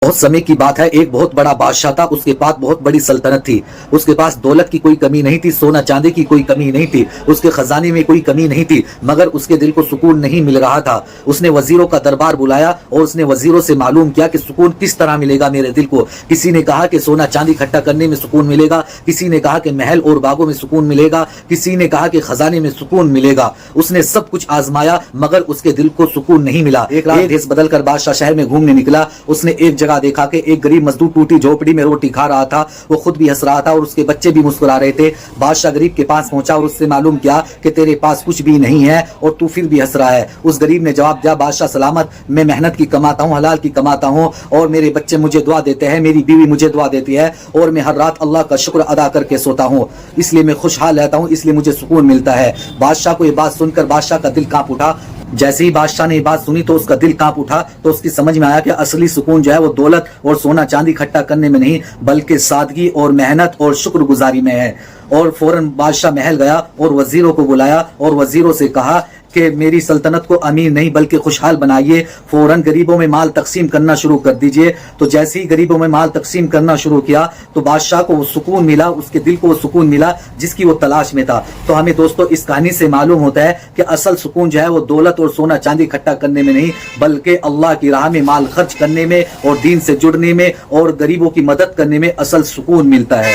بہت سمے کی بات ہے، ایک بہت بڑا بادشاہ تھا، اس کے پاس بہت بڑی سلطنت تھی، اس کے پاس دولت کی کوئی کمی نہیں تھی، سونا چاندی کی کوئی کمی نہیں تھی، اس کے خزانے میں کوئی کمی نہیں تھی، مگر اس کے دل کو سکون نہیں مل رہا تھا۔ اس نے وزیروں کا دربار بلایا اور اس نے وزیروں سے معلوم کیا کہ سکون کس طرح ملے گا میرے دل کو۔ کسی نے کہا کہ سونا چاندی اکٹھا کرنے میں سکون ملے گا، کسی نے کہا کہ محل اور باغوں میں سکون ملے گا، کسی نے کہا کہ خزانے میں سکون ملے گا۔ اس نے سب کچھ آزمایا مگر اس کے دل کو سکون نہیں ملا۔ ایک رات بھیس بدل کر بادشاہ شہر میں گھومنے نکلا، اس نے ایک جگہ دیکھا کہ ایک غریب مزدور ٹوٹی جھوپڑی میں روٹی کھا رہا تھا، وہ خود بھی ہنس رہا تھا اور اس کے بچے بھی مسکرا رہے تھے۔ بادشاہ غریب کے پاس پہنچا اور اس سے معلوم کیا کہ تیرے پاس کچھ بھی نہیں ہے اور تو پھر بھی ہنس رہا ہے۔ اس غریب نے جواب دیا، بادشاہ سلامت، میں محنت کی کماتا ہوں، حلال کی کماتا ہوں اور میرے بچے مجھے دعا دیتے ہیں، میری بیوی مجھے دعا دیتی ہے اور میں ہر رات اللہ کا شکر ادا کر کے سوتا ہوں، اس لیے میں خوشحال رہتا ہوں، اس لیے مجھے سکون ملتا ہے۔ بادشاہ کو یہ بات سن کر بادشاہ کا دل کانپ اٹھا۔ جیسے ہی بادشاہ نے یہ بات سنی تو اس کا دل کانپ اٹھا، تو اس کی سمجھ میں آیا کہ اصلی سکون جو ہے وہ دولت اور سونا چاندی اکٹھا کرنے میں نہیں بلکہ سادگی اور محنت اور شکر گزاری میں ہے۔ اور فوراً بادشاہ محل گیا اور وزیروں کو بلایا اور وزیروں سے کہا کہ میری سلطنت کو امیر نہیں بلکہ خوشحال بنائیے، فوراً غریبوں میں مال تقسیم کرنا شروع کر دیجئے۔ تو جیسے ہی غریبوں میں مال تقسیم کرنا شروع کیا تو بادشاہ کو وہ سکون ملا، اس کے دل کو وہ سکون ملا جس کی وہ تلاش میں تھا۔ تو ہمیں دوستو اس کہانی سے معلوم ہوتا ہے کہ اصل سکون جو ہے وہ دولت اور سونا چاندی اکٹھا کرنے میں نہیں بلکہ اللہ کی راہ میں مال خرچ کرنے میں اور دین سے جڑنے میں اور غریبوں کی مدد کرنے میں اصل سکون ملتا ہے۔